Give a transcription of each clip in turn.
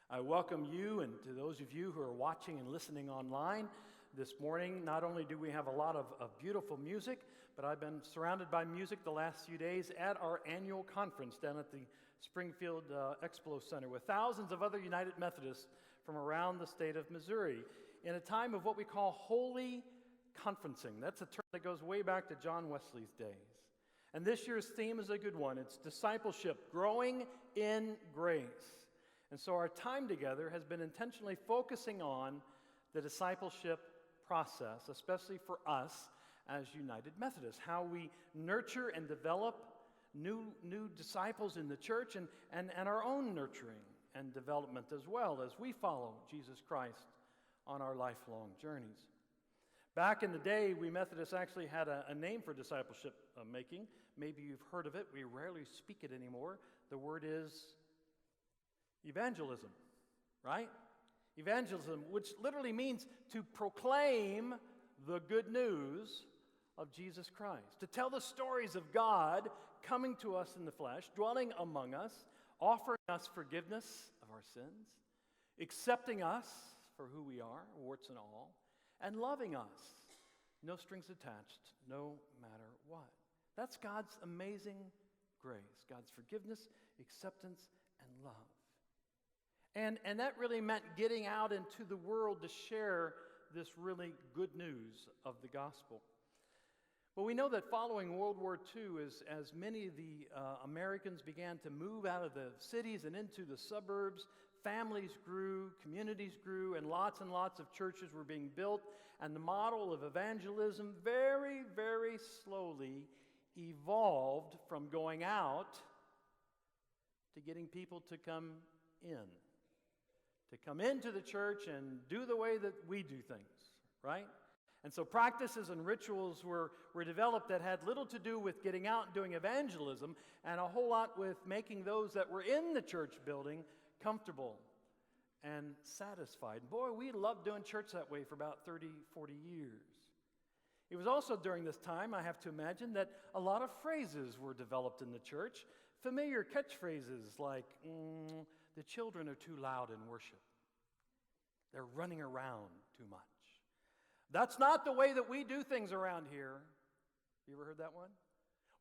I welcome you and to those of you who are watching and listening online this morning. Not only do we have a lot of beautiful music, but I've been surrounded by music the last few days at our annual conference down at the Springfield Expo Center with thousands of other United Methodists from around the state of Missouri in a time of what we call holy conferencing. That's a term that goes way back to John Wesley's days. And this year's theme is a good one. It's discipleship, growing in grace. And so our time together has been intentionally focusing on the discipleship process, especially for us as United Methodists, how we nurture and develop new disciples in the church and our own nurturing and development as well as we follow Jesus Christ on our lifelong journeys. Back in the day, we Methodists actually had a name for discipleship making. Maybe you've heard of it. We rarely speak it anymore. The word is evangelism, right? Evangelism, which literally means to proclaim the good news of Jesus Christ, to tell the stories of God coming to us in the flesh, dwelling among us, offering us forgiveness of our sins, accepting us for who we are, warts and all, and loving us, no strings attached, no matter what. That's God's amazing grace, God's forgiveness, acceptance, and love. And that really meant getting out into the world to share this really good news of the gospel. But we know that following World War II, as many of the Americans began to move out of the cities and into the suburbs, families grew, communities grew, and lots of churches were being built. And the model of evangelism very, very slowly evolved from going out to getting people to come in. To come into the church and do the way that we do things, right? And so practices and rituals were developed that had little to do with getting out and doing evangelism and a whole lot with making those that were in the church building comfortable and satisfied. Boy, we loved doing church that way for about 30, 40 years. It was also during this time, I have to imagine, that a lot of phrases were developed in the church. Familiar catchphrases like, the children are too loud in worship. They're running around too much. That's not the way that we do things around here. You ever heard that one?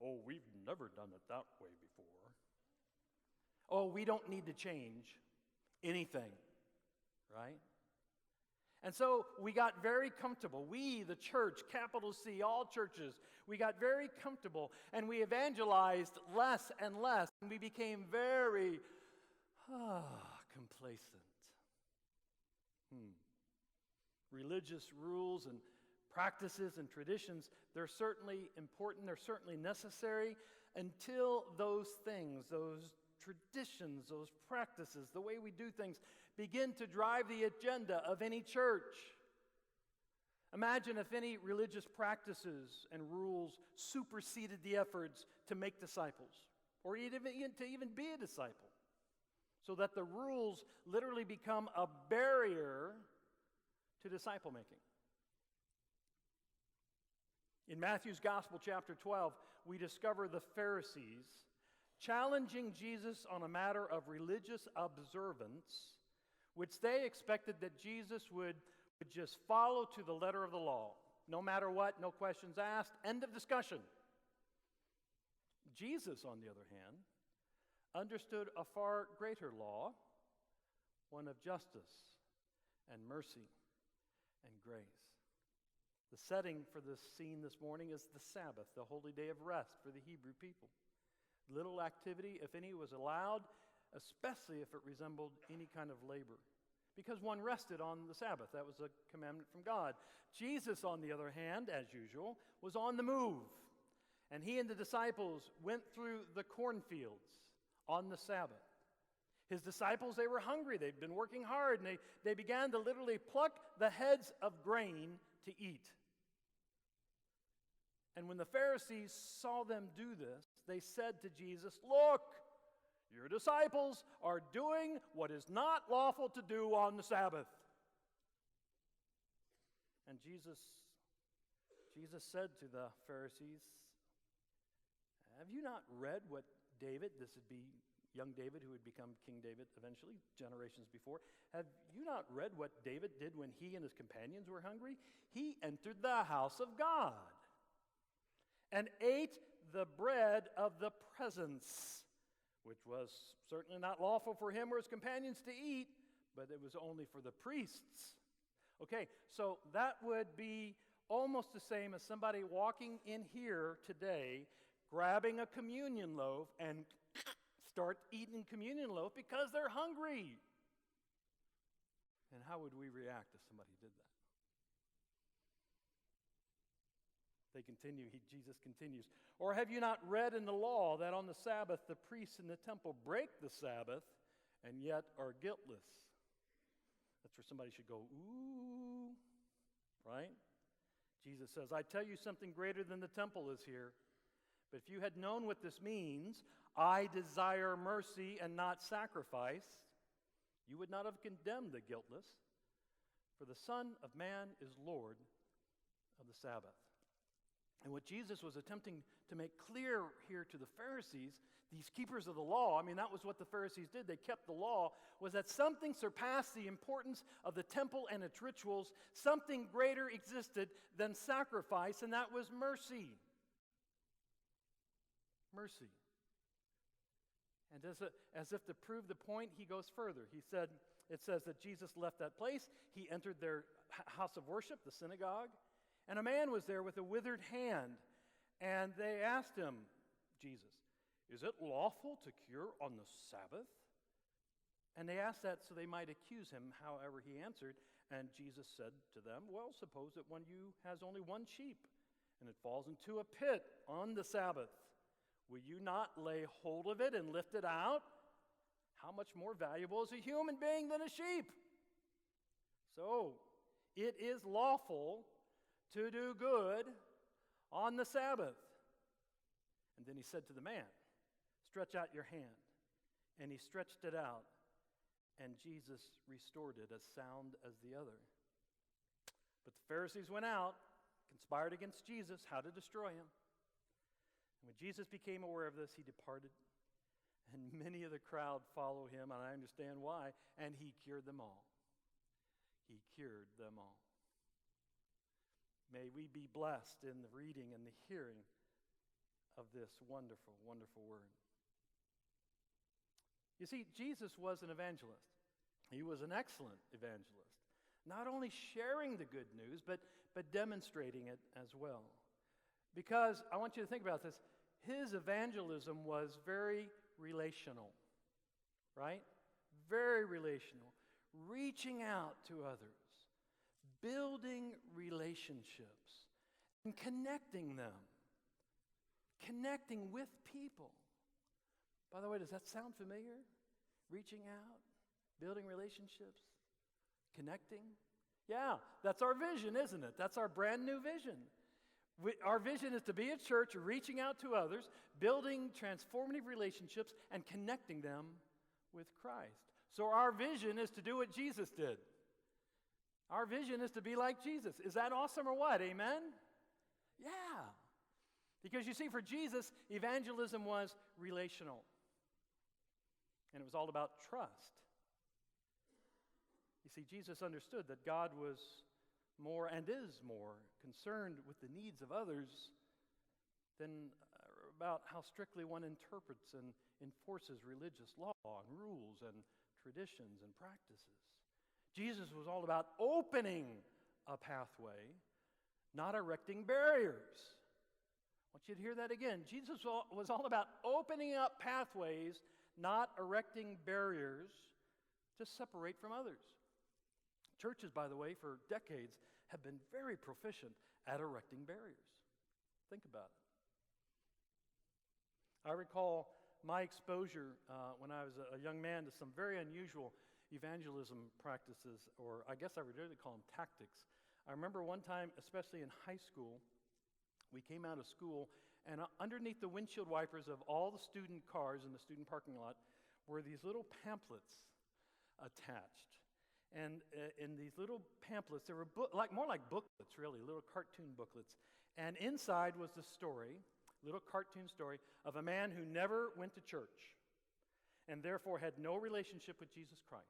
Oh, we've never done it that way before. Oh, we don't need to change anything, right? And so we got very comfortable. We, the church, capital C, all churches, we got very comfortable and we evangelized less and less. And we became very complacent. Religious rules and practices and traditions, they're certainly important, they're certainly necessary until those things, those traditions, those practices, the way we do things begin to drive the agenda of any church. Imagine if any religious practices and rules superseded the efforts to make disciples or even to even be a disciple. So that the rules literally become a barrier to disciple making. In Matthew's Gospel, chapter 12, we discover the Pharisees challenging Jesus on a matter of religious observance, which they expected that Jesus would just follow to the letter of the law. No matter what, no questions asked, end of discussion. Jesus, on the other hand, understood a far greater law, one of justice and mercy and grace. The setting for this scene this morning is the Sabbath, the holy day of rest for the Hebrew people. Little activity, if any, was allowed, especially if it resembled any kind of labor, because one rested on the Sabbath. That was a commandment from God. Jesus, on the other hand, as usual, was on the move, and he and the disciples went through the cornfields on the Sabbath. His disciples, they were hungry. They'd been working hard, and they began to literally pluck the heads of grain to eat. And when the Pharisees saw them do this, they said to Jesus, "Look, your disciples are doing what is not lawful to do on the Sabbath." And Jesus said to the Pharisees, "Have you not read what David," this would be, young David, who would become King David eventually, generations before. Have you not read what David did when he and his companions were hungry? He entered the house of God and ate the bread of the presence, which was certainly not lawful for him or his companions to eat, but it was only for the priests. Okay, so that would be almost the same as somebody walking in here today, grabbing a communion loaf and start eating communion loaf because they're hungry. And how would we react if somebody did that? Jesus continues, or have you not read in the law that on the Sabbath the priests in the temple break the Sabbath and yet are guiltless? That's where somebody should go, ooh, right? Jesus says, I tell you something greater than the temple is here. But if you had known what this means, I desire mercy and not sacrifice, you would not have condemned the guiltless. For the Son of Man is Lord of the Sabbath. And what Jesus was attempting to make clear here to the Pharisees, these keepers of the law, that was what the Pharisees did. They kept the law, was that something surpassed the importance of the temple and its rituals. Something greater existed than sacrifice, and that was mercy. Mercy. And as if to prove the point, he goes further. It says that Jesus left that place. He entered their house of worship, the synagogue, and a man was there with a withered hand. And they asked him, Jesus, is it lawful to cure on the Sabbath? And they asked that so they might accuse him. However, he answered, and Jesus said to them, well, suppose that one of you has only one sheep, and it falls into a pit on the Sabbath. Will you not lay hold of it and lift it out? How much more valuable is a human being than a sheep? So, it is lawful to do good on the Sabbath. And then he said to the man, stretch out your hand. And he stretched it out, and Jesus restored it as sound as the other. But the Pharisees went out, conspired against Jesus, how to destroy him. And when Jesus became aware of this, he departed, and many of the crowd followed him, and I understand why, and he cured them all. He cured them all. May we be blessed in the reading and the hearing of this wonderful, wonderful word. You see, Jesus was an evangelist. He was an excellent evangelist. Not only sharing the good news, but demonstrating it as well. Because I want you to think about this. His evangelism was very relational, right? Very relational. Reaching out to others. Building relationships and connecting them. Connecting with people. By the way, does that sound familiar? Reaching out, building relationships, connecting. Yeah, that's our vision, isn't it? That's our brand new vision. Our vision is to be a church reaching out to others, building transformative relationships, and connecting them with Christ. So our vision is to do what Jesus did. Our vision is to be like Jesus. Is that awesome or what? Amen? Yeah. Because you see, for Jesus, evangelism was relational. And it was all about trust. You see, Jesus understood that God was more and is more concerned with the needs of others than about how strictly one interprets and enforces religious law and rules and traditions and practices. Jesus was all about opening a pathway, not erecting barriers. I want you to hear that again. Jesus was all about opening up pathways, not erecting barriers to separate from others. Churches, by the way, for decades have been very proficient at erecting barriers. Think about it. I recall my exposure when I was a young man to some very unusual evangelism practices, or I guess I would really call them tactics. I remember one time, especially in high school, we came out of school, and underneath the windshield wipers of all the student cars in the student parking lot were these little pamphlets attached. And in these little pamphlets, there were more like booklets, really, little cartoon booklets. And inside was the story, little cartoon story, of a man who never went to church. and therefore had no relationship with Jesus Christ.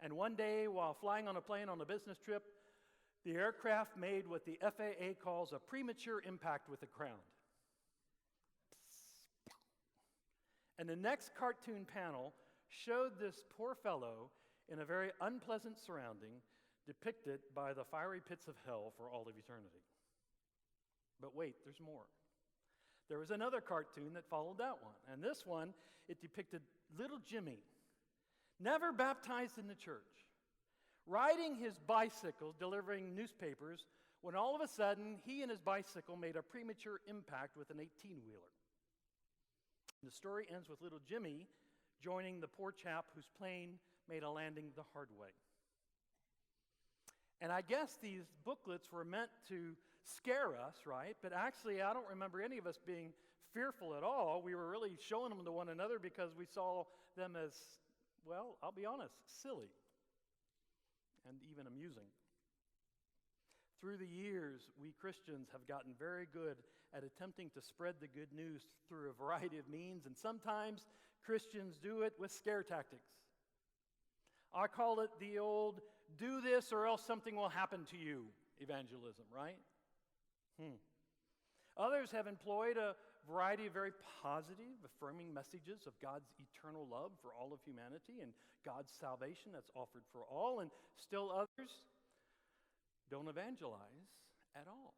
And one day, while flying on a plane on a business trip, the aircraft made what the FAA calls a premature impact with the ground. And the next cartoon panel showed this poor fellow in a very unpleasant surrounding, depicted by the fiery pits of hell for all of eternity. But wait, there's more. There was another cartoon that followed that one. And this one, it depicted little Jimmy, never baptized in the church, riding his bicycle, delivering newspapers, when all of a sudden, he and his bicycle made a premature impact with an 18-wheeler. The story ends with little Jimmy joining the poor chap whose plane made a landing the hard way. And I guess these booklets were meant to scare us, right? But actually, I don't remember any of us being fearful at all. We were really showing them to one another because we saw them as, well, I'll be honest, silly and even amusing. Through the years, we Christians have gotten very good at attempting to spread the good news through a variety of means, and sometimes Christians do it with scare tactics. I call it the old, do this or else something will happen to you evangelism, right? Others have employed a variety of very positive, affirming messages of God's eternal love for all of humanity and God's salvation that's offered for all, and still others don't evangelize at all.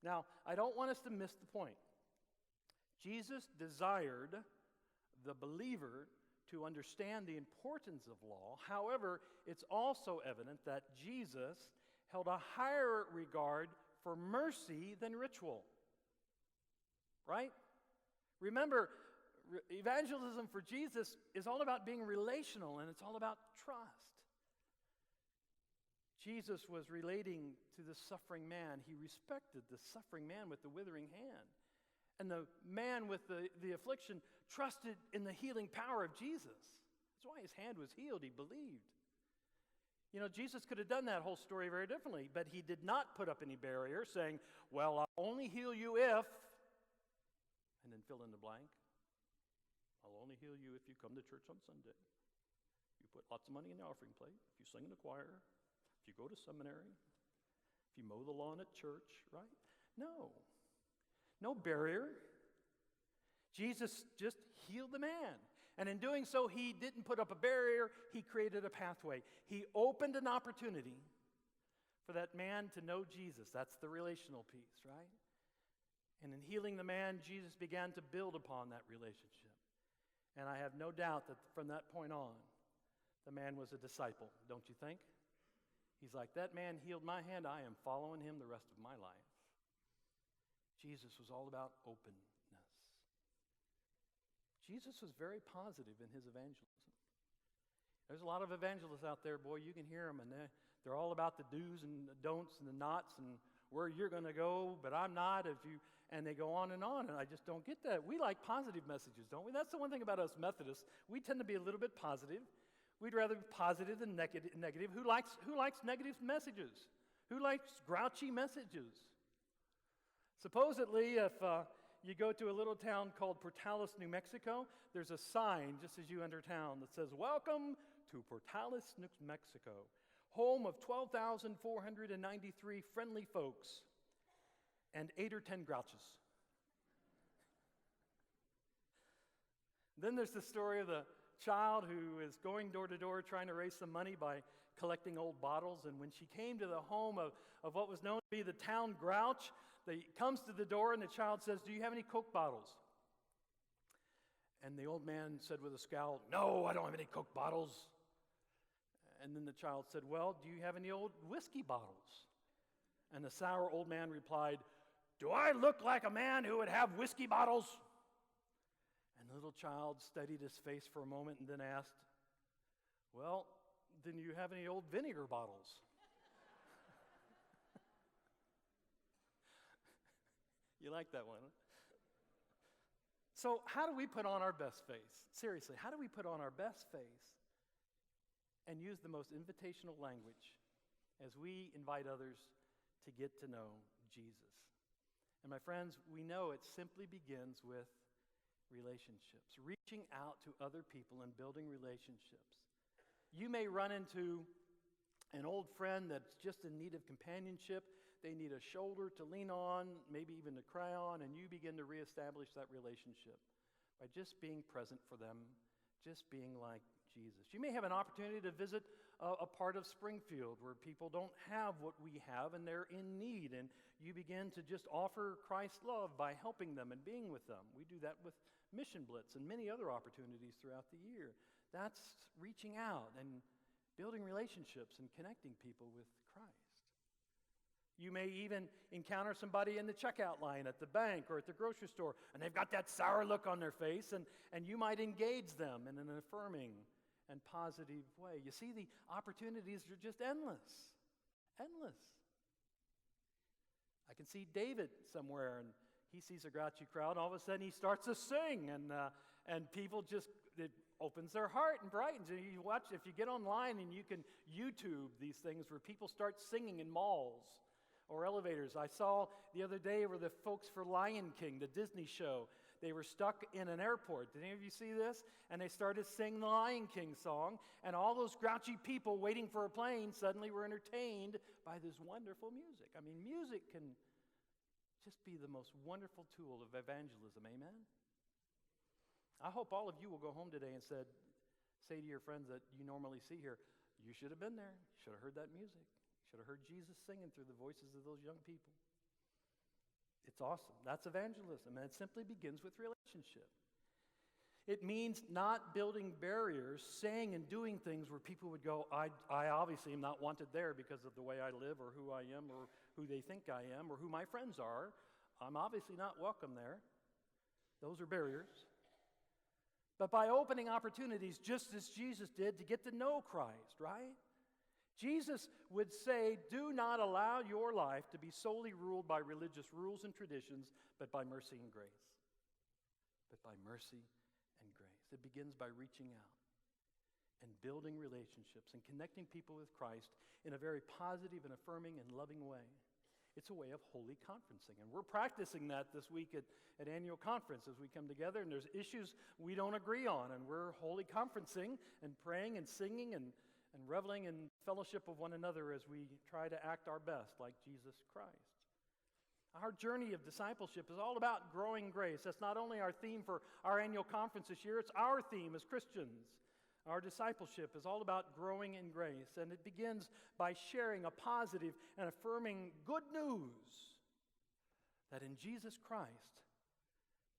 Now, I don't want us to miss the point. Jesus desired the believer to understand the importance of law. However, it's also evident that Jesus held a higher regard for mercy than ritual. Right? Remember, evangelism for Jesus is all about being relational, and it's all about trust. Jesus was relating to the suffering man. He respected the suffering man with the withering hand. And the man with the affliction trusted in the healing power of Jesus. That's why his hand was healed. He believed. You know, Jesus could have done that whole story very differently, but he did not put up any barrier saying, well, I'll only heal you if, and then fill in the blank. I'll only heal you if you come to church on Sunday. If you put lots of money in the offering plate, if you sing in the choir, if you go to seminary, if you mow the lawn at church, right? No barrier. Jesus just healed the man. And in doing so, he didn't put up a barrier, he created a pathway. He opened an opportunity for that man to know Jesus. That's the relational piece, right? And in healing the man, Jesus began to build upon that relationship. And I have no doubt that from that point on, the man was a disciple, don't you think? He's like, that man healed my hand, I am following him the rest of my life. Jesus was all about openness. Jesus was very positive in his evangelism. There's a lot of evangelists out there, boy, you can hear them, and they're all about the do's and the don'ts and the nots and where you're going to go, but I'm not. And they go on, and I just don't get that. We like positive messages, don't we? That's the one thing about us Methodists. We tend to be a little bit positive. We'd rather be positive than negative. Who likes negative messages? Who likes grouchy messages? Supposedly, if you go to a little town called Portales, New Mexico, there's a sign just as you enter town that says, "Welcome to Portales, New Mexico, home of 12,493 friendly folks and 8 or 10 grouches." Then there's the story of the child who is going door to door trying to raise some money by collecting old bottles. And when she came to the home of what was known to be the town grouch, he comes to the door and the child says, "Do you have any Coke bottles?" And the old man said with a scowl, "No, I don't have any Coke bottles." And then the child said, "Well, do you have any old whiskey bottles?" And the sour old man replied, "Do I look like a man who would have whiskey bottles?" And the little child studied his face for a moment and then asked, "Well, then do you have any old vinegar bottles?" You like that one, huh? So how do we put on our best face? Seriously, how do we put on our best face and use the most invitational language as we invite others to get to know Jesus? And my friends, we know it simply begins with relationships, reaching out to other people and building relationships. You may run into an old friend that's just in need of companionship. They need a shoulder to lean on, maybe even to cry on, and you begin to reestablish that relationship by just being present for them, just being like Jesus. You may have an opportunity to visit a part of Springfield where people don't have what we have and they're in need, and you begin to just offer Christ's love by helping them and being with them. We do that with Mission Blitz and many other opportunities throughout the year. That's reaching out and building relationships and connecting people with Christ. You may even encounter somebody in the checkout line at the bank or at the grocery store, and they've got that sour look on their face, and you might engage them in an affirming and positive way. You see, the opportunities are just endless. Endless. I can see David somewhere, and he sees a grouchy crowd, and all of a sudden he starts to sing, and people just, it opens their heart and brightens. And you watch, if you get online and you can YouTube these things where people start singing in malls or elevators. I saw the other day where the folks for Lion King, the Disney show, they were stuck in an airport. Did any of you see this? And they started singing the Lion King song, and all those grouchy people waiting for a plane suddenly were entertained by this wonderful music. I mean, music can just be the most wonderful tool of evangelism. Amen? I hope all of you will go home today and say to your friends that you normally see here, you should have been there. You should have heard that music. You should have heard Jesus singing through the voices of those young people. It's awesome. That's evangelism, and it simply begins with relationship. It means not building barriers, saying and doing things where people would go, I obviously am not wanted there because of the way I live or who I am or who they think I am or who my friends are. I'm obviously not welcome there. Those are barriers. But by opening opportunities, just as Jesus did, to get to know Christ, right? Jesus would say, do not allow your life to be solely ruled by religious rules and traditions, but by mercy and grace. But by mercy and grace. It begins by reaching out and building relationships and connecting people with Christ in a very positive and affirming and loving way. It's a way of holy conferencing. And we're practicing that this week at annual conference as we come together, and there's issues we don't agree on, and we're holy conferencing and praying and singing and reveling in fellowship of one another as we try to act our best like Jesus Christ. Our journey of discipleship is all about growing grace. That's not only our theme for our annual conference this year, it's our theme as Christians. Our discipleship is all about growing in grace, and it begins by sharing a positive and affirming good news that in Jesus Christ,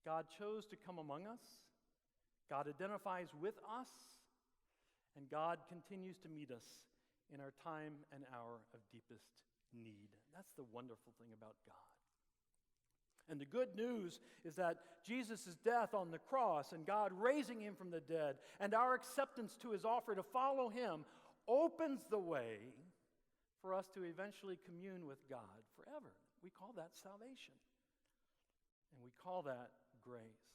God chose to come among us, God identifies with us, and God continues to meet us in our time and hour of deepest need. That's the wonderful thing about God. And the good news is that Jesus' death on the cross and God raising him from the dead and our acceptance to his offer to follow him opens the way for us to eventually commune with God forever. We call that salvation. And we call that grace.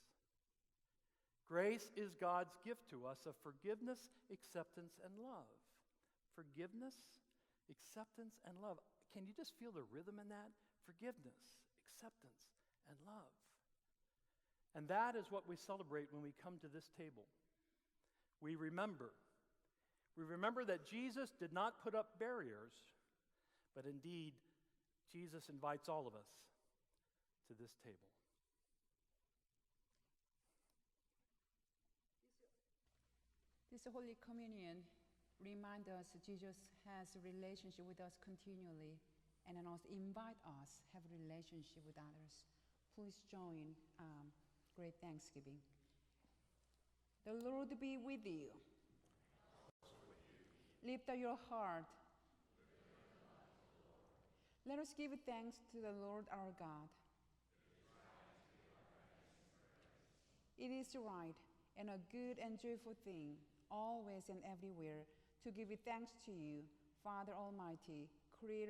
Grace is God's gift to us of forgiveness, acceptance, and love. Forgiveness, acceptance, and love. Can you just feel the rhythm in that? Forgiveness, acceptance, and love. And that is what we celebrate when we come to this table. We remember that Jesus did not put up barriers, but indeed, Jesus invites all of us to this table. This Holy Communion reminds us Jesus has a relationship with us continually and then also invite us have a relationship with others. Please join great thanksgiving. The Lord be with you. Lift up your heart. Let us give thanks to the Lord our God. It is right and a good and joyful thing, always and everywhere, to give thanks to you, Father Almighty, Creator